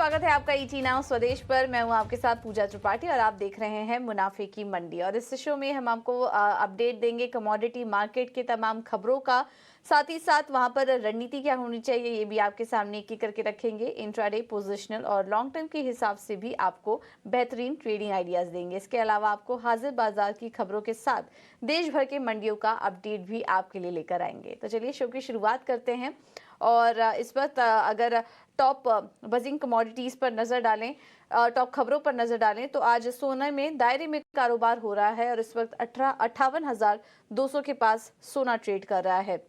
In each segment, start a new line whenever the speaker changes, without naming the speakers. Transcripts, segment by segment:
स्वागत है आपका ईटी नाउ स्वदेश पर। मैं हूं आपके साथ पूजा त्रिपाठी और आप देख रहे हैं मुनाफे की मंडी। और इस शो में हम आपको अपडेट देंगे कमोडिटी मार्केट के तमाम खबरों का, साथ ही साथ वहां पर रणनीति क्या होनी चाहिए ये भी आपके सामने एक करके रखेंगे। इंट्राडे, पोजिशनल और लॉन्ग टर्म के हिसाब से भी आपको बेहतरीन ट्रेडिंग आइडियाज देंगे। इसके अलावा आपको हाजिर बाजार की खबरों के साथ देश भर के मंडियों का अपडेट भी आपके लिए लेकर आएंगे। तो चलिए शो की शुरुआत करते हैं। और इस वक्त अगर टॉप बजिंग कमोडिटीज पर नजर डालें, टॉप खबरों पर नजर डालें तो आज सोने में दायरे में कारोबार हो रहा है और इस वक्त 58,200 के पास सोना ट्रेड कर रहा है।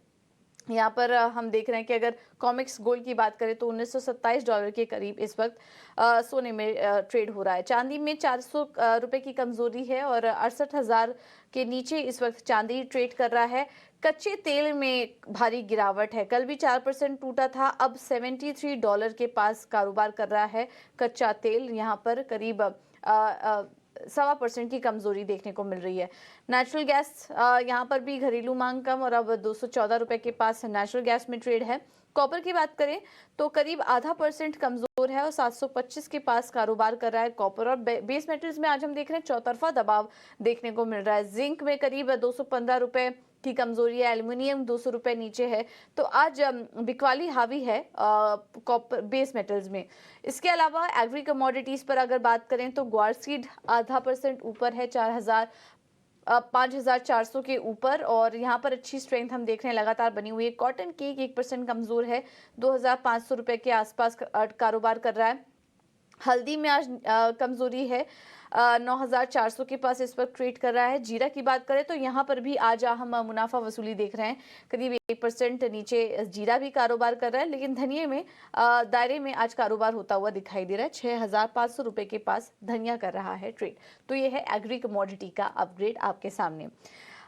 यहाँ पर हम देख रहे हैं कि अगर कॉमिक्स गोल्ड की बात करें तो $1927 के करीब इस वक्त सोने में ट्रेड हो रहा है। चांदी में 400 रुपए की कमजोरी है और 68,000 के नीचे इस वक्त चांदी ट्रेड कर रहा है। कच्चे तेल में भारी गिरावट है, कल भी 4% टूटा था, अब $73 के पास कारोबार कर रहा है कच्चा तेल। यहाँ पर करीब 1.25% की कमजोरी देखने को मिल रही है। नेचुरल गैस यहाँ पर भी घरेलू मांग कम और अब 214 रुपए के पास नेचुरल गैस में ट्रेड है। कॉपर की बात करें तो करीब 0.5% कमजोर है और 725 के पास कारोबार कर रहा है कॉपर। और बेस मेटल्स में आज हम देख रहे हैं चौतरफा दबाव देखने को मिल रहा है। जिंक में करीब 215 रुपए की कमजोरी है, एल्युमिनियम 200 रुपए नीचे है। तो आज बिकवाली हावी है कॉपर बेस मेटल्स में। इसके अलावा एग्री कमोडिटीज पर अगर बात करें तो ग्वार सीड 0.5% ऊपर है, 5,400 के ऊपर। और यहाँ पर अच्छी स्ट्रेंथ हम देख रहे हैं लगातार बनी हुई है। कॉटन केक 1% कमजोर है, 2,500 रुपए के आसपास कारोबार कर रहा है। हल्दी में आज कमजोरी है, 9,400 के पास इस वक्त ट्रेड कर रहा है। जीरा की बात करें तो यहाँ पर भी आज हम मुनाफा वसूली देख रहे हैं, करीब 1% नीचे जीरा भी कारोबार कर रहा है। लेकिन धनिये में दायरे में आज कारोबार होता हुआ दिखाई दे रहा है, 6,500 रुपए के पास धनिया कर रहा है ट्रेड। तो ये है एग्री कमोडिटी का अपग्रेड आपके सामने।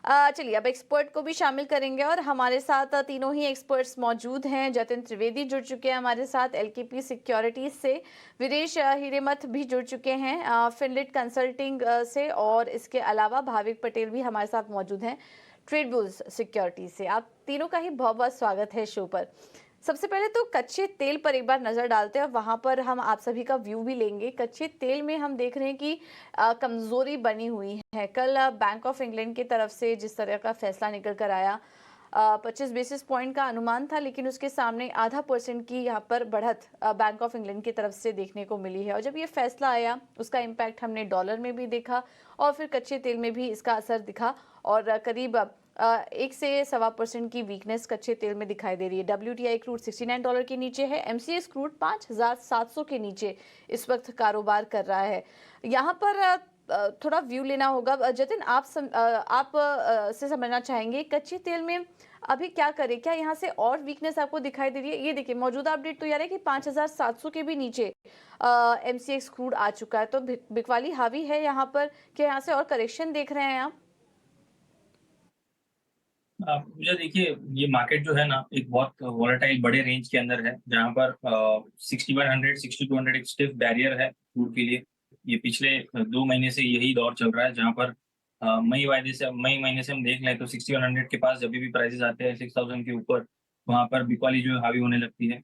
चलिए अब एक्सपर्ट को भी शामिल करेंगे और हमारे साथ तीनों ही एक्सपर्ट्स मौजूद हैं। जतिन त्रिवेदी जुड़ चुके हैं हमारे साथ एलकेपी सिक्योरिटीज से, वीरेश हिरेमठ भी जुड़ चुके हैं फिनलिट कंसल्टिंग से, और इसके अलावा भाविक पटेल भी हमारे साथ मौजूद हैं ट्रेड बुल्स सिक्योरिटीज से। आप तीनों का ही बहुत बहुत स्वागत है शो पर। सबसे पहले तो कच्चे तेल पर एक बार नजर डालते हैं और वहां पर हम आप सभी का व्यू भी लेंगे। कच्चे तेल में हम देख रहे हैं कि कमजोरी बनी हुई है। कल बैंक ऑफ इंग्लैंड की तरफ से जिस तरह का फैसला निकल कर आया, 25 बेसिस पॉइंट का अनुमान था, लेकिन उसके सामने 0.5% की यहाँ पर बढ़त बैंक ऑफ इंग्लैंड की तरफ से देखने को मिली है। और जब ये फैसला आया उसका इम्पैक्ट हमने डॉलर में भी देखा और फिर कच्चे तेल में भी इसका असर दिखा और करीब 1 से 1.25% की वीकनेस कच्चे तेल में दिखाई दे रही है। WTI क्रूड $69 के नीचे है, MCX क्रूड 5,700 के नीचे इस वक्त कारोबार कर रहा है। यहाँ पर थोड़ा व्यू लेना होगा। जतिन आप से समझना चाहेंगे कच्चे तेल में अभी क्या करें, क्या यहाँ से और वीकनेस आपको दिखाई दे रही है? ये देखिए मौजूदा अपडेट तो यार है कि 5,700 के भी नीचे MCX क्रूड आ चुका है, तो बिकवाली हावी है यहाँ पर। क्या यहाँ से और करेक्शन देख रहे हैं आप?
मुझे देखिए, ये मार्केट जो है ना एक बहुत वॉलेटाइल बड़े रेंज के अंदर है, जहाँ पर 6100 6200 एक स्टिफ बैरियर है क्रूड के लिए। ये पिछले 2 महीने से यही दौर चल रहा है, जहाँ पर मई महीने से हम देख लें तो 6100 के पास जब भी प्राइसेस आते हैं 6000 के ऊपर, वहाँ पर बिकवाली जो है हावी होने लगती है।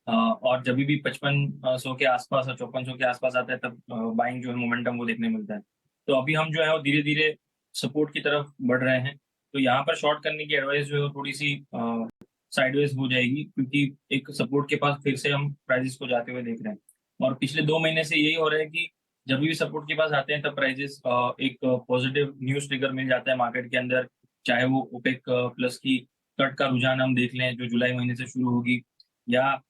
और जब भी 5500 के आसपास और 5400 के आसपास आता है तब बाइंग जो है मोमेंटम वो देखने मिलता है। तो अभी हम जो है वो धीरे धीरे सपोर्ट की तरफ बढ़ रहे हैं। तो यहाँ पर शॉर्ट करने की एडवाइस जो है थोड़ी सी साइडवेज हो जाएगी, क्योंकि एक सपोर्ट के पास फिर से हम प्राइजेस को जाते हुए देख रहे हैं। और पिछले 2 महीने से यही हो रहा है कि जब भी सपोर्ट के पास आते हैं तब प्राइजेस एक पॉजिटिव न्यूज ट्रिगर मिल जाता है मार्केट के अंदर। चाहे वो ओपेक प्लस की कट का रुझान हम देख लें जो जुलाई महीने से शुरू होगी, या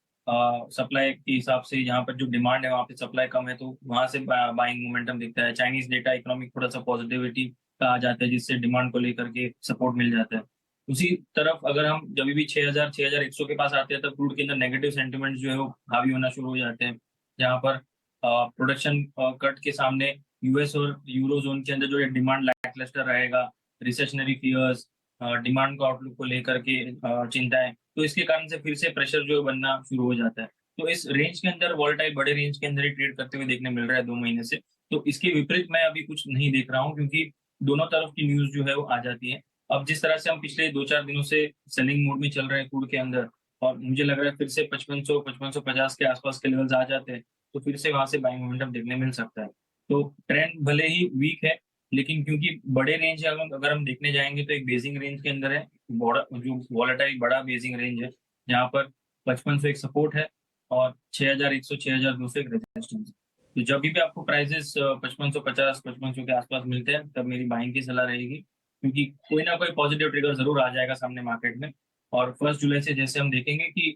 सप्लाई के हिसाब से यहाँ पर जो डिमांड है वहाँ पे सप्लाई कम है, तो वहाँ से बाइंग मोमेंटम दिखता है। चाइनीज डेटा इकोनॉमिक थोड़ा सा पॉजिटिविटी का आ जाता है, जिससे डिमांड को लेकर के सपोर्ट मिल जाता है। उसी तरफ अगर हम जब भी 6,000 6,100 के पास आते हैं तब क्रूड के अंदर नेगेटिव सेंटिमेंट जो है वो हावी होना शुरू हो जाते हैं, जहाँ पर प्रोडक्शन कट के सामने यूएस और यूरो जोन के अंदर जो डिमांड लैकलस्टर रहेगा, रिसेशनरी फियर्स, डिमांड को आउटलुक को लेकर के चिंताएं, तो इसके कारण से फिर से प्रेशर जो है बनना शुरू हो जाता है। तो इस रेंज के अंदर वॉलेटाइल बड़े रेंज के अंदर ही ट्रेड करते हुए देखने मिल रहा है 2 महीने से। तो इसके विपरीत मैं अभी कुछ नहीं देख रहा हूँ, क्योंकि दोनों तरफ की न्यूज जो है वो आ जाती है। अब जिस तरह से हम पिछले 2-4 दिनों से सेलिंग मोड में चल रहे हैं क्रूड के अंदर, और मुझे लग रहा है फिर से 5500 5550 के आसपास के लेवल्स आ जाते हैं, तो फिर से वहाँ से बाइंग मोमेंटम देखने मिल सकता है। तो ट्रेंड भले ही वीक है, लेकिन क्योंकि बड़े रेंज अगर हम देखने जाएँगे तो एक बेसिक रेंज के अंदर है, बड़ा जो वोलेटाइल बड़ा बेसिक रेंज है, जहाँ पर 5500 एक सपोर्ट है और 6100 6200 एक रेजिस्टेंस है। तो जब भी आपको प्राइसेस 5550 5500 के आसपास मिलते हैं, तब मेरी बाइंग की सलाह रहेगी, क्योंकि कोई ना कोई पॉजिटिव ट्रिगर ज़रूर आ जाएगा सामने मार्केट में। और 1 जुलाई से जैसे हम देखेंगे कि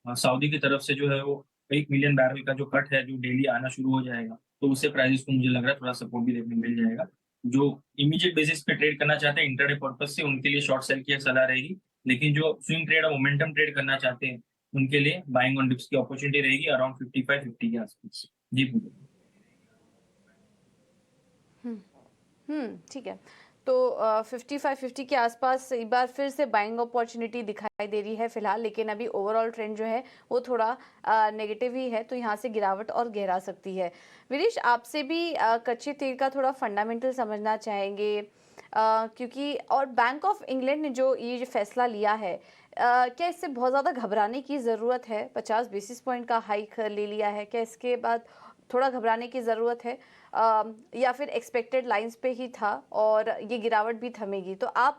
सऊदी की तरफ से जो है वो 1 मिलियन बैरल का जो कट है, जो डेली आना शुरू हो जाएगा, तो उससे प्राइसेस को मुझे लग रहा है थोड़ा सपोर्ट भी देखने मिल जाएगा। जो इमीडिएट बेसिस पे ट्रेड करना चाहते हैं इंट्राडे पर्पज से, उनके लिए शॉर्ट सेल की एक सलाह रहेगी। लेकिन जो स्विंग ट्रेड और मोमेंटम ट्रेड करना चाहते हैं, उनके लिए बाइंग ऑन डिप्स की अपॉर्चुनिटी रहेगी अराउंड 55-50 के आसपास। जी, पूजा।
ठीक है। तो 55-50 के आसपास एक बार फिर से बाइंग अपॉर्चुनिटी दिखाई दे रही है फिलहाल, लेकिन अभी ओवरऑल ट्रेंड जो है वो थोड़ा नेगेटिव ही है, तो यहाँ से गिरावट और गहरा सकती है। विनेश, आपसे भी कच्चे तेल का थोड़ा फंडामेंटल समझना चाहेंगे, क्योंकि और बैंक ऑफ इंग्लैंड ने जो ये फैसला लिया है, क्या इससे बहुत ज़्यादा घबराने की ज़रूरत है? 50 बेसिस पॉइंट का हाइक ले लिया है, क्या इसके बाद थोड़ा घबराने की ज़रूरत है, या फिर एक्सपेक्टेड लाइंस पे ही था और ये गिरावट भी थमेगी? तो आप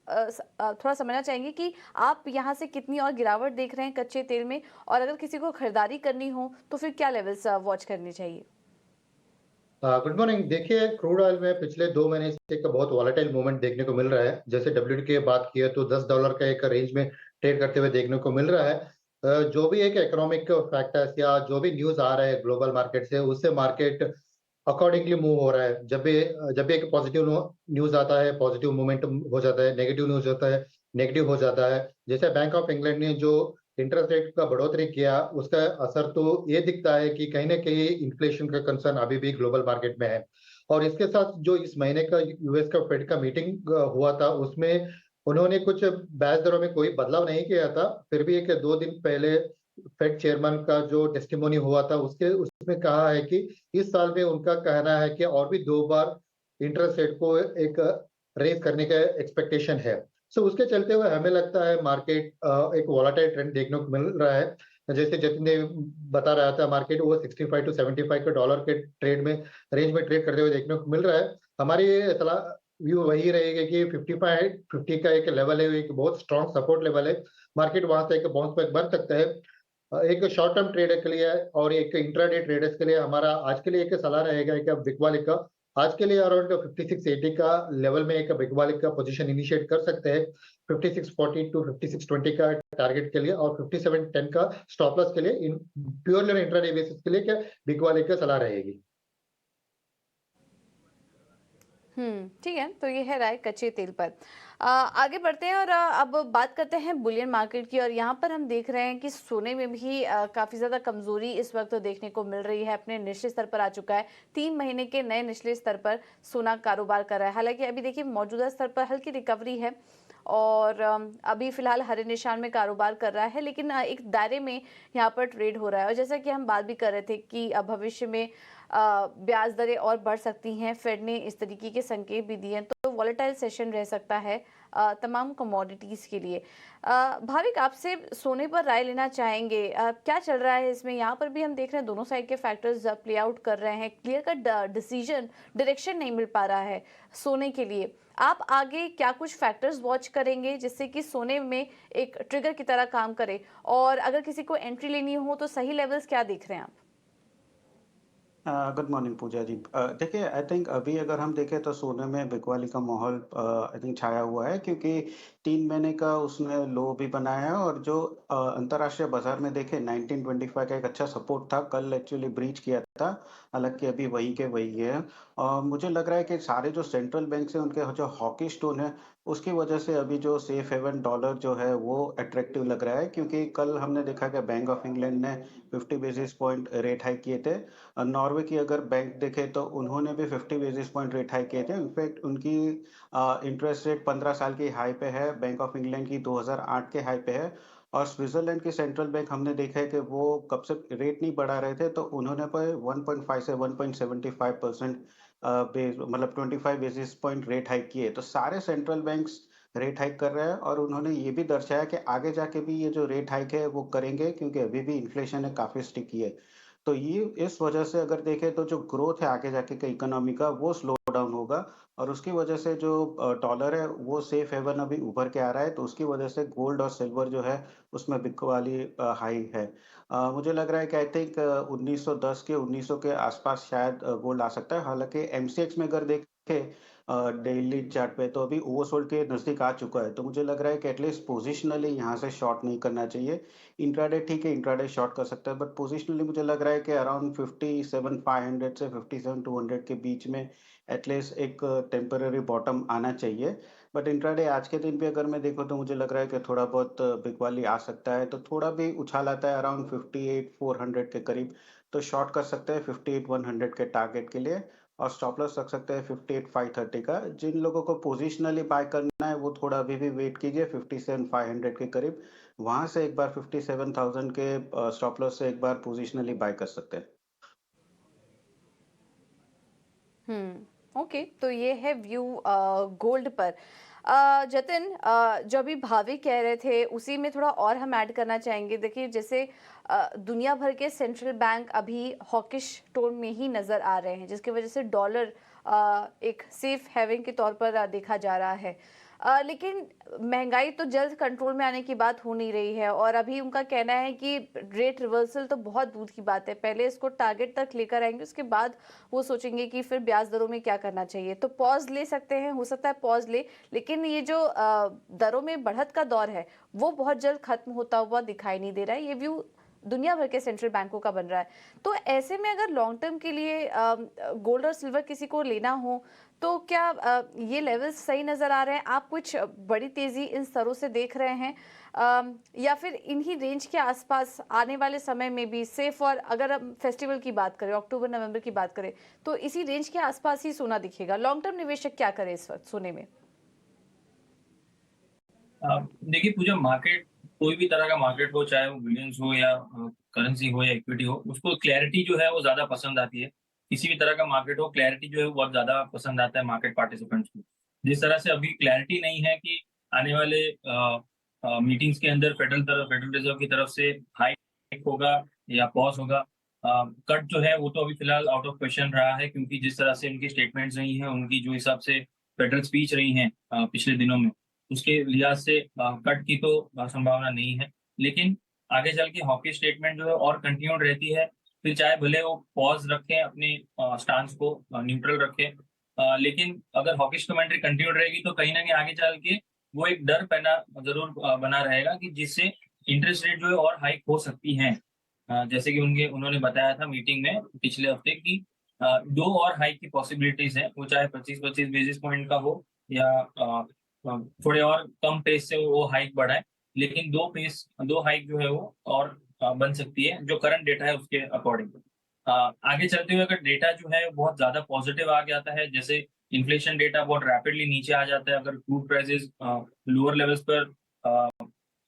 थोड़ा समझना चाहेंगे कि आप यहाँ से कितनी और गिरावट देख रहे हैं कच्चे तेल में, और अगर किसी को खरीदारी करनी हो तो फिर क्या लेवल्स वॉच करने चाहिए?
Good morning. देखिए, क्रूड ऑयल में पिछले 2 महीने से एक बहुत वॉलेटाइल मूवमेंट देखने को मिल रहा है। जैसे WTI की बात किए तो $10 का एक रेंज में ट्रेड करते हुए देखने को मिल रहा है। जो भी एक इकोनॉमिक फैक्टर्स या जो भी न्यूज आ रहा है ग्लोबल मार्केट से, उससे मार्केट अकॉर्डिंगली मूव हो रहा है। जब भी एक पॉजिटिव न्यूज आता है, पॉजिटिव मोमेंटम हो जाता है, नेगेटिव न्यूज होता है, नेगेटिव हो जाता है। जैसे बैंक ऑफ इंग्लैंड ने जो इंटरेस्ट रेट का बढ़ोतरी किया, उसका असर तो ये दिखता है कि कहीं ना कहीं इन्फ्लेशन का कंसर्न अभी भी ग्लोबल मार्केट में है। और इसके साथ जो इस महीने का यूएस का फेड का मीटिंग हुआ था, उसमें उन्होंने कुछ ब्याज दरों में कोई बदलाव नहीं किया था। फिर भी एक 2 दिन पहले फेड चेयरमैन का जो टेस्टिमोनी हुआ था, उसमें कहा है कि इस साल में उनका कहना है कि और भी 2 बार इंटरेस्ट रेट को एक रेज करने का एक्सपेक्टेशन है। सो उसके चलते हुए हमें लगता है मार्केट एक वॉलेटाइल ट्रेंड देखने को मिल रहा है। जैसे जतिन ने बता रहा था, मार्केट वो 65 टू 75 के डॉलर के ट्रेड में रेंज में ट्रेड करते हुए देखने को मिल रहा है। हमारी सलाह व्यू वही रहेगी कि 55-50 का एक लेवल है, एक बहुत स्ट्रॉन्ग सपोर्ट लेवल है। मार्केट वहां से एक बाउंस बैक बन सकता है। एक शॉर्ट टर्म ट्रेडर के लिए और एक इंट्राडे ट्रेडर्स के लिए हमारा आज के लिए एक सलाह रहेगा कि बिग वाले का आज के लिए अराउंड 5680 का लेवल में एक बिग वाले का पोजीशन इनिशिएट कर सकते हैं। 5640 टू 5620 का टारगेट के लिए और 5710 का स्टॉप लॉस के लिए इन प्योरली इंट्राडे बेसिस के लिए क्या बिग वाले का सलाह रहेगी।
ठीक है। तो ये है राय कच्चे तेल पर। आगे बढ़ते हैं और अब बात करते हैं बुलियन मार्केट की, और यहाँ पर हम देख रहे हैं कि सोने में भी काफ़ी ज़्यादा कमज़ोरी इस वक्त तो देखने को मिल रही है, अपने निचले स्तर पर आ चुका है। 3 महीने के नए निचले स्तर पर सोना कारोबार कर रहा है। हालांकि अभी देखिए मौजूदा स्तर पर हल्की रिकवरी है और अभी फिलहाल हरे निशान में कारोबार कर रहा है, लेकिन एक दायरे में यहाँ पर ट्रेड हो रहा है। और जैसा कि हम बात भी कर रहे थे कि भविष्य में ब्याज दरें और बढ़ सकती हैं, फेड ने इस तरीके के संकेत भी दिए हैं, तो वॉलेटाइल सेशन रह सकता है तमाम कमोडिटीज़ के लिए। भाविक, आपसे सोने पर राय लेना चाहेंगे, क्या चल रहा है इसमें? यहाँ पर भी हम देख रहे हैं दोनों साइड के फैक्टर्स प्ले आउट कर रहे हैं, क्लियर कट डिसीजन डायरेक्शन नहीं मिल पा रहा है सोने के लिए। आप आगे क्या कुछ फैक्टर्स वॉच करेंगे जिससे कि सोने में एक ट्रिगर की तरह काम करे, और अगर किसी को एंट्री लेनी हो तो सही लेवल्स क्या देख रहे हैं आप?
गुड मॉर्निंग पूजा जी। देखिए, आई थिंक अभी अगर हम देखें तो सोने में बिकवाली का माहौल आई थिंक छाया हुआ है, क्योंकि 3 महीने का उसने लो भी बनाया है। और जो अंतर्राष्ट्रीय बाजार में देखें 1925 का एक अच्छा सपोर्ट था, कल एक्चुअली ब्रीच किया था। हालांकि अभी वही के वही है। और मुझे लग रहा है कि सारे जो सेंट्रल बैंक से उनके जो हॉकी स्टोन है, उसकी वजह से अभी जो सेफ हेवन डॉलर जो है वो अट्रैक्टिव लग रहा है। क्योंकि कल हमने देखा कि बैंक ऑफ इंग्लैंड ने 50 बेसिस पॉइंट रेट हाइक किए थे। नॉर्वे की अगर बैंक देखें तो उन्होंने भी 50 बेसिस पॉइंट रेट हाइक किए थे। इनफैक्ट उनकी इंटरेस्ट रेट 15 साल की हाई पे है, बैंक ऑफ इंग्लैंड की 2008 के हाई पे है। और स्विट्जरलैंड की सेंट्रल बैंक हमने देखा है कि वो कब से रेट नहीं बढ़ा रहे थे, तो उन्होंने पर 1.5 से 1.75% मतलब 25 बेसिस पॉइंट रेट हाइक किए। तो सारे सेंट्रल बैंक्स रेट हाइक कर रहे हैं, और उन्होंने ये भी दर्शाया कि आगे जाके भी ये जो रेट हाइक है वो करेंगे, क्योंकि अभी भी इन्फ्लेशन है काफी स्टिकी है। तो ये इस वजह से अगर देखें तो जो ग्रोथ है आगे जाके का इकोनॉमी का वो स्लो डाउन होगा और उसकी वजह से जो डॉलर है वो सेफ हेवन अभी उभर के आ रहा है, तो उसकी वजह से गोल्ड और सिल्वर जो है उसमें बिक वाली हाई है। मुझे लग रहा है कि आई थिंक 1910 के 1900 के आसपास शायद गोल्ड आ सकता है। हालाँकि एमसीएक्स में अगर देखें डेली चार्ट पे तो अभी ओवरसोल्ड के नज़दीक आ चुका है। तो मुझे लग रहा है कि एटलीस्ट पोजिशनली यहाँ से शॉर्ट नहीं करना चाहिए। इंट्राडे ठीक है, इंट्राडे शॉर्ट कर सकता है, बट पोजिशनली मुझे लग रहा है कि अराउंड 57,500 से 57,200 के बीच में एटलीस्ट एक टेम्परेरी बॉटम आना चाहिए। बट इंट्राडे आज के दिन भी अगर मैं देखूँ तो मुझे लग रहा है कि थोड़ा बहुत बिकवाली आ सकता है, तो थोड़ा भी उछाल आता है अराउंड 58,400 के करीब, तो शॉर्ट कर सकते हैं 58,100 के टारगेट के लिए और स्टॉप लॉस रख सकते हैं 58,530 का। जिन लोगों को पोजिशनली बाय करना है वो थोड़ा अभी भी वेट कीजिए 57,500 के करीब। वहाँ से एक बार 57,000 के स्टॉप लॉस से एक बार पोजिशनली बाय कर सकते हैं।
ओके, तो ये है व्यू गोल्ड पर। जतिन, जो अभी भावी कह रहे थे उसी में थोड़ा और हम ऐड करना चाहेंगे। देखिए, जैसे दुनिया भर के सेंट्रल बैंक अभी हॉकिश टोन में ही नज़र आ रहे हैं, जिसकी वजह से डॉलर एक सेफ हेवन के तौर पर देखा जा रहा है। लेकिन महंगाई तो जल्द कंट्रोल में आने की बात हो नहीं रही है और अभी उनका कहना है कि रेट रिवर्सल तो बहुत दूर की बात है, पहले इसको टारगेट तक लेकर आएंगे, उसके बाद वो सोचेंगे कि फिर ब्याज दरों में क्या करना चाहिए। तो पॉज ले सकते हैं, हो सकता है पॉज ले, लेकिन ये जो दरों में बढ़त का दौर है वो बहुत जल्द खत्म होता हुआ दिखाई नहीं दे रहा है। ये व्यू दुनिया भर के सेंट्रल बैंकों का बन रहा है। तो ऐसे में अगर लॉन्ग टर्म के लिए गोल्ड और सिल्वर किसी को लेना हो तो क्या ये लेवल्स सही नज़र आ रहे हैं? आप कुछ बड़ी तेज़ी इन स्तरों से देख रहे हैं या फिर इन्हीं रेंज के आसपास आने वाले समय में भी सेफ? और अगर हम फेस्टिवल की बात करें, अक्टूबर नवंबर की बात करें, तो इसी रेंज के आसपास ही सोना दिखेगा। लॉन्ग टर्म निवेशक क्या करे इस वक्त सोने में?
देखिए पूजा, मार्केट कोई भी तरह का मार्केट हो, चाहे वो बिलियंस हो या करेंसी हो या इक्विटी हो, उसको क्लैरिटी जो है वो ज्यादा पसंद आती है। किसी भी तरह का मार्केट हो, क्लैरिटी जो है वो बहुत ज्यादा पसंद आता है मार्केट पार्टिसिपेंट्स को। जिस तरह से अभी क्लैरिटी नहीं है कि आने वाले मीटिंग्स के अंदर फेडरल रिजर्व की तरफ से हाइक होगा या पॉज होगा, कट जो है वो तो अभी फिलहाल आउट ऑफ क्वेश्चन रहा है, क्योंकि जिस तरह से उनकी स्टेटमेंट्स रही हैं, उनकी जो हिसाब से फेडरल स्पीच रही हैं पिछले दिनों में, उसके लिहाज से कट की तो संभावना नहीं है। लेकिन आगे चल के हॉकी स्टेटमेंट जो है और कंटिन्यूड रहती है, फिर चाहे भले वो पॉज रखें, अपने स्टांस को न्यूट्रल रखें, लेकिन अगर हॉकिश कमेंट्री कंटिन्यूड रहेगी तो कहीं ना कहीं आगे चल के वो एक डर पैदा जरूर बना रहेगा कि जिससे इंटरेस्ट रेट जो है और हाइक हो सकती हैं। जैसे कि उन्होंने बताया था मीटिंग में पिछले हफ्ते की 2 और हाइक की पॉसिबिलिटीज है, वो चाहे 25-25 बेसिस पॉइंट का हो या थोड़े और कम पेस से वो हाइक बढ़ाए, लेकिन 2 हाइक जो है वो और बन सकती है जो करंट डेटा है उसके अकॉर्डिंग। आगे चलते हुए अगर डेटा जो है बहुत ज्यादा पॉजिटिव आ जाता है, जैसे इन्फ्लेशन डेटा बहुत रैपिडली नीचे आ जाता है, अगर क्रूड प्राइसेस लोअर लेवल्स पर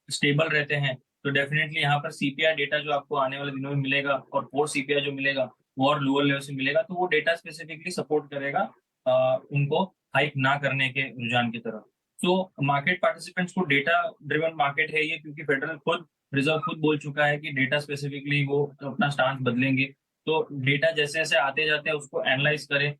स्टेबल रहते हैं, तो डेफिनेटली यहाँ पर सीपीआई डेटा जो आपको आने वाले दिनों में मिलेगा और कोर सीपीआई जो मिलेगा वो और लोअर लेवल से मिलेगा, तो वो डेटा स्पेसिफिकली सपोर्ट करेगा उनको हाइक ना करने के रुझान की तरफ। तो मार्केट पार्टिसिपेंट्स को डेटा ड्रिवन मार्केट है ये, क्योंकि रिजर्व खुद बोल चुका है कि डेटा स्पेसिफिकली वो अपना स्टांस बदलेंगे। तो डेटा जैसे जैसे आते जाते हैं उसको एनालाइज करें,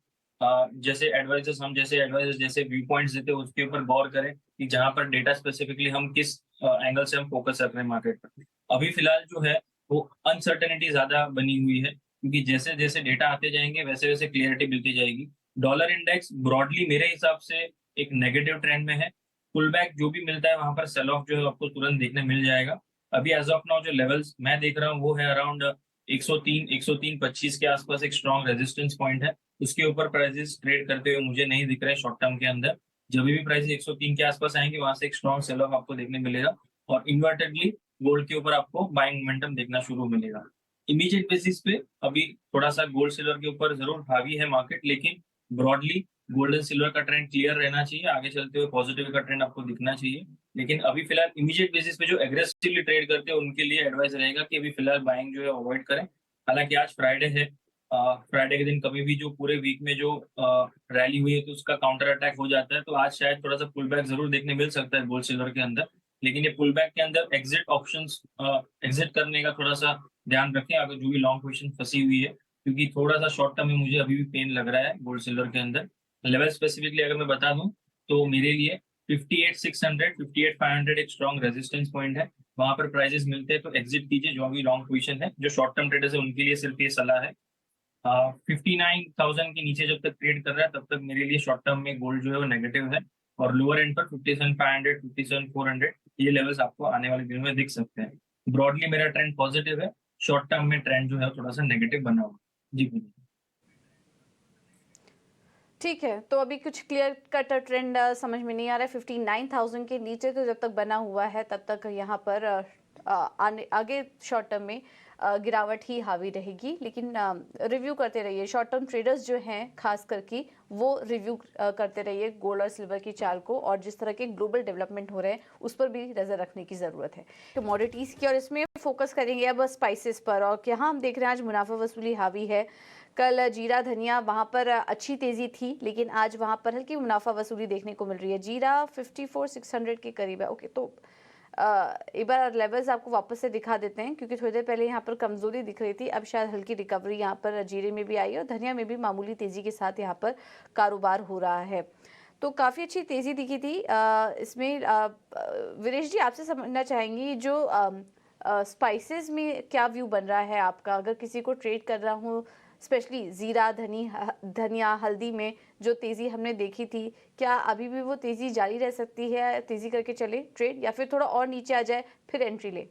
जैसे एडवाइजर्स जैसे व्यू पॉइंट्स देते हैं उसके ऊपर गौर करें कि जहां पर डेटा स्पेसिफिकली हम किस एंगल से हम फोकस कर रहे हैं मार्केट पर। अभी फिलहाल जो है वो अनसर्टेनिटी ज्यादा बनी हुई है, क्योंकि जैसे जैसे डेटा आते जाएंगे वैसे वैसे क्लियरिटी मिलती जाएगी। डॉलर इंडेक्स ब्रॉडली मेरे हिसाब से एक नेगेटिव ट्रेंड में है। पुल बैक जो भी मिलता है वहां पर सेल ऑफ जो है आपको तुरंत देखने मिल जाएगा। अभी एज ऑफ नाउ जो लेवल्स मैं देख रहा हूँ वो है अराउंड 103-103.25 के आसपास एक स्ट्रॉन्ग रेजिस्टेंस पॉइंट है। उसके ऊपर प्राइसेस ट्रेड करते हुए मुझे नहीं दिख रहे शॉर्ट टर्म के अंदर। जब भी प्राइस 103 के आसपास आएंगे वहां से एक स्ट्रॉन्ग सेल ऑफ आपको देखने मिलेगा और इन्वर्टेडली गोल्ड के ऊपर आपको बाइंग मोमेंटम देखना शुरू मिलेगा। इमीडिएट बेसिस पे अभी थोड़ा सा गोल्ड सिल्वर के ऊपर जरूर हावी है मार्केट, लेकिन ब्रॉडली गोल्ड एंड सिल्वर का ट्रेंड क्लियर रहना चाहिए, आगे चलते हुए पॉजिटिव का ट्रेंड आपको दिखना चाहिए। लेकिन अभी फिलहाल इमीडिएट बेसिस पे जो एग्रेसिवली ट्रेड करते हैं उनके लिए एडवाइस रहेगा कि अभी फिलहाल बाइंग जो है अवॉइड करें। हालांकि आज फ्राइडे है, फ्राइडे के दिन कभी भी जो पूरे वीक में जो रैली हुई है तो उसका काउंटर अटैक हो जाता है, तो आज शायद थोड़ा सा पुल बैक जरूर देखने मिल सकता है गोल्ड सिल्वर के अंदर। लेकिन ये पुल बैक के अंदर एग्जिट ऑप्शंस एग्जिट करने का थोड़ा सा ध्यान रखें अगर जो भी लॉन्ग पोजीशन फंसी हुई है, क्योंकि थोड़ा सा शॉर्ट टर्म में मुझे अभी भी पेन लग रहा है गोल्ड सिल्वर के अंदर। लेवल स्पेसिफिकली अगर मैं बता दूं तो मेरे लिए 58,600 58,500 एक स्ट्रॉन्ग रेजिस्टेंस पॉइंट है। वहां पर प्राइजेस मिलते हैं तो एग्जिट कीजिए जो भी लॉन्ग पोजीशन है। जो शॉर्ट टर्म ट्रेडर्स है उनके लिए सिर्फ ये सलाह है। 59,000 के नीचे जब तक ट्रेड कर रहा है तब तक मेरे लिए शॉर्ट टर्म में गोल्ड जो है वो नेगेटिव है, और लोअर एंड पर 57,500 57,400 ये लेवल्स आपको आने वाले दिनों में दिख सकते हैं। ब्रॉडली मेरा ट्रेंड पॉजिटिव है, शॉर्ट टर्म में ट्रेंड जो है थोड़ा सा नेगेटिव बना हुआ है। जी बोलिए।
ठीक है, तो अभी कुछ क्लियर कट ट्रेंड समझ में नहीं आ रहा है। 59,000 के नीचे तो जब तक बना हुआ है तब तक यहाँ पर आगे शॉर्ट टर्म में गिरावट ही हावी रहेगी। लेकिन रिव्यू करते रहिए, शॉर्ट टर्म ट्रेडर्स जो हैं खास करके वो रिव्यू करते रहिए गोल्ड और सिल्वर की चाल को, और जिस तरह के ग्लोबल डेवलपमेंट हो रहे हैं उस पर भी नजर रखने की ज़रूरत है। कमोडिटीज़ की, और इसमें फोकस करेंगे अब स्पाइसेस पर। और यहाँ हम देख रहे हैं आज मुनाफा वसूली हावी है। कल जीरा धनिया वहाँ पर अच्छी तेज़ी थी, लेकिन आज वहाँ पर हल्की मुनाफा वसूली देखने को मिल रही है। जीरा 54,600 के करीब है। ओके, तो एक बार लेवल्स आपको वापस से दिखा देते हैं, क्योंकि थोड़ी देर पहले यहाँ पर कमजोरी दिख रही थी। अब शायद हल्की रिकवरी यहाँ पर जीरे में भी आई है, और धनिया में भी मामूली तेज़ी के साथ यहाँ पर कारोबार हो रहा है। तो काफ़ी अच्छी तेज़ी दिखी थी इसमें। वीरेश जी, आपसे समझना चाहेंगी जो स्पाइसेस में क्या व्यू बन रहा है आपका, अगर किसी को ट्रेड कर रहा हूँ स्पेशली जीरा धनिया हल्दी में जो तेज़ी हमने देखी थी, क्या अभी भी वो तेज़ी जारी रह सकती है, तेज़ी करके चले ट्रेड, या फिर थोड़ा और नीचे आ जाए फिर एंट्री ले?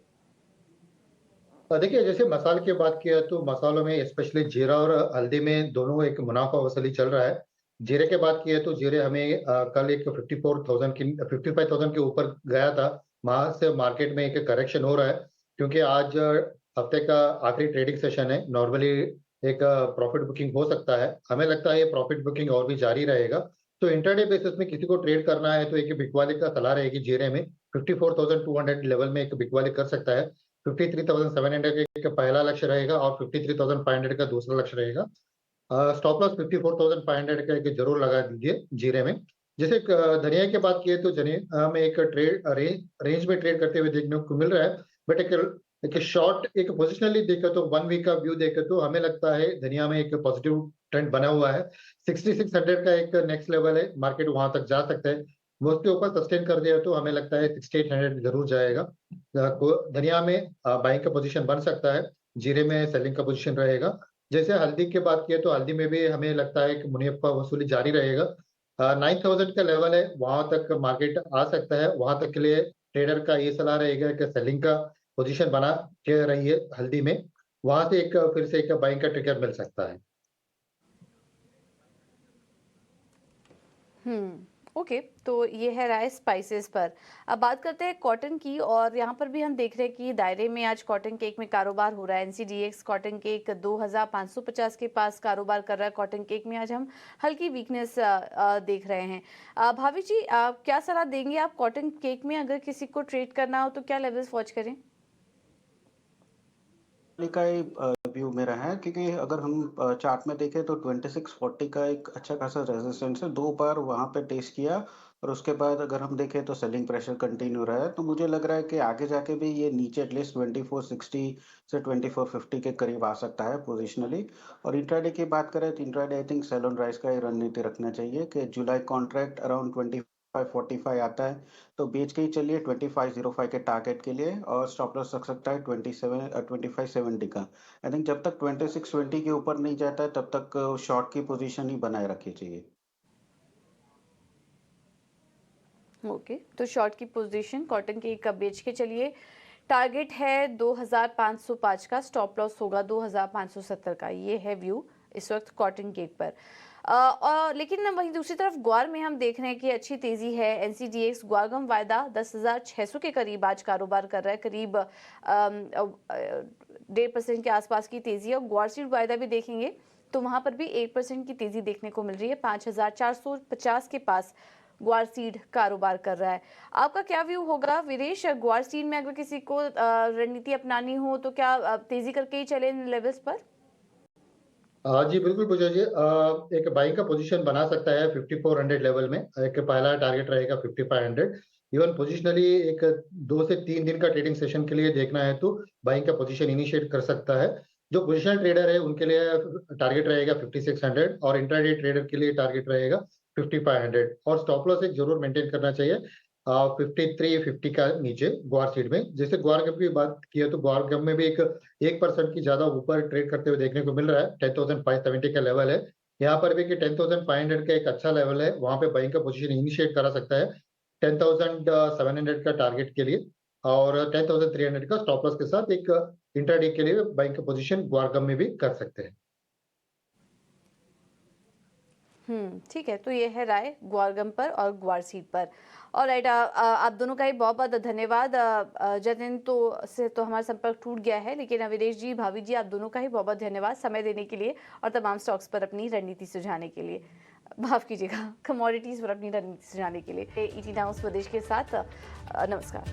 देखिए, जैसे मसाले की बात किया तो मसालों में स्पेशली जीरा और हल्दी में दोनों एक मुनाफा वसूली चल रहा है। जीरे की बात किया तो जीरे हमें कल एक 55,000 के ऊपर गया था। वहां से मार्केट में एक करेक्शन हो रहा है, क्योंकि आज हफ्ते का आखिरी ट्रेडिंग सेशन है। नॉर्मली एक प्रॉफिट बुकिंग हो सकता है, हमें लगता है ये प्रॉफिट बुकिंग और भी जारी रहेगा। तो इंटरडे बेसिस में किसी को ट्रेड करना है तो एक बिकवाली का सलाह रहेगी। जीरे में 54,200 लेवल में एक बिकवाली कर सकता है। 53,700 का एक पहला लक्ष्य रहेगा और 53,500 का दूसरा लक्ष्य रहेगा। स्टॉप लॉस 54,500 का एक जरूर लगा दीजिए जीरे में। जैसे धनिया की बात किए तो धनिया में एक रेंज में ट्रेड करते हुए देखने को मिल रहा है। बट एक शॉर्ट एक पोजिशनली देखे तो 1 वीक का व्यू देखे तो हमें लगता है धनिया में एक पॉजिटिव ट्रेंड बना हुआ है। 6600 का एक नेक्स्ट लेवल है, मार्केट वहां तक जा सकता है। वो उसके ऊपर सस्टेन कर दिया तो हमें लगता है 6800 जरूर जाएगा। धनिया में बाइंग का पोजीशन बन सकता है, जीरे में सेलिंग का पोजीशन रहेगा। जैसे हल्दी की बात किए तो हल्दी में भी हमें लगता है कि मुनाफा वसूली जारी रहेगा। 9,000 का लेवल है, वहां तक मार्केट आ सकता है। वहां तक के लिए ट्रेडर का ये सलाह रहेगा कि सेलिंग का पोजीशन बना के रहिए हल्दी में। वहां से एक फिर से एक बाइंग का ट्रिगर मिल सकता है।
ओके, तो ये है राय स्पाइसेस पर। अब बात करते हैं कॉटन की, और यहाँ पर भी हम देख रहे हैं कि दायरे में आज कॉटन केक में कारोबार हो रहा है। एनसीडीएक्स कॉटन केक 2,550 के पास कारोबार कर रहा है। कॉटन केक में आज हम हल्की वीकनेस देख रहे हैं। भाभी जी, क्या सलाह देंगे आप कॉटन केक में, अगर किसी को ट्रेड करना हो तो क्या लेवल्स वॉच करें?
का ही व्यू मेरा है, क्योंकि अगर हम चार्ट में देखें तो 2640 का एक अच्छा खासा रेजिस्टेंस है। 2 बार वहाँ पे टेस्ट किया, और उसके बाद अगर हम देखें तो सेलिंग प्रेशर कंटिन्यू रहा है। तो मुझे लग रहा है कि आगे जाके भी ये नीचे एटलीस्ट 2460 से 2450 के करीब आ सकता है पोजिशनली। और इंट्राडे की बात करें तो intraday I think sell on rise का ही रणनीति रखना चाहिए कि जुलाई कॉन्ट्रैक्ट अराउंड 2545 आता है तो बेच के ही चलिए 2505 के टारगेट के लिए, और स्टॉप लॉस रख सकता है 2570 का। आई थिंक जब तक 2620 के ऊपर नहीं जाता है तब तक शॉर्ट की पोजीशन ही बनाए रखनी चाहिए।
ओके, तो शॉर्ट की पोजीशन कॉटन की कब बेच के चलिए। टारगेट है 2505 का, स्टॉप लॉस होगा 2570 का। ये है व्यू इस वक्त कॉटन केक पर। और लेकिन वहीं दूसरी तरफ ग्वार में हम देख रहे हैं कि अच्छी तेजी है। एनसीडीएक्स ग्वारगम वायदा 10,600 के करीब आज कारोबार कर रहा है, करीब 1.5% के आसपास की तेजी है। और ग्वार सीड वायदा भी देखेंगे तो वहां पर भी 1% की तेजी देखने को मिल रही है। 5,450 के पास ग्वार सीड कारोबार कर रहा है। आपका क्या व्यू होगा वीरेश, ग्वार सीड में अगर किसी को रणनीति अपनानी हो तो क्या तेजी करके ही चले इन लेवल्स पर?
जी बिल्कुल पूजा जी, एक बाइंग का पोजीशन बना सकता है 5400 लेवल में। एक पहला टारगेट रहेगा 5500। इवन पोजिशनली एक 2 से 3 दिन का ट्रेडिंग सेशन के लिए देखना है तो बाइंग का पोजीशन इनिशिएट कर सकता है। जो पोजिशनल ट्रेडर है उनके लिए टारगेट रहेगा 5600 और इंट्राडे ट्रेडर के लिए टारगेट रहेगा 5500 और स्टॉप लॉस एक जरूर मेंटेन करना चाहिए 53-50 का नीचे ग्वार सीड में। जैसे ग्वार गम की बात की तो ग्वार गम में भी एक 1% की ज्यादा ऊपर ट्रेड करते हुए देखने को मिल रहा है। 10,570 का लेवल है यहाँ पर भी कि 10,500 का एक अच्छा लेवल है, वहां पे बाइंग का पोजीशन इनिशिएट करा सकता है 10,700 का टारगेट के लिए और 10,300 का स्टॉप लॉस के साथ एक इंट्राडे के लिए बाइंग का पोजीशन ग्वारगम में भी कर सकते हैं।
ठीक है, तो ये है राय ग्वारगम पर और ग्वार सीड पर। और राइट, आप दोनों का ही बहुत बहुत धन्यवाद। जतिन से तो हमारा संपर्क टूट गया है, लेकिन अविनेश जी, भाभी जी, आप दोनों का ही बहुत बहुत धन्यवाद समय देने के लिए और तमाम स्टॉक्स पर अपनी रणनीति सुझाने के लिए, माफ कीजिएगा, कमोडिटीज पर अपनी रणनीति सुझाने के लिए। ईटी नाउ स्वदेश के साथ नमस्कार।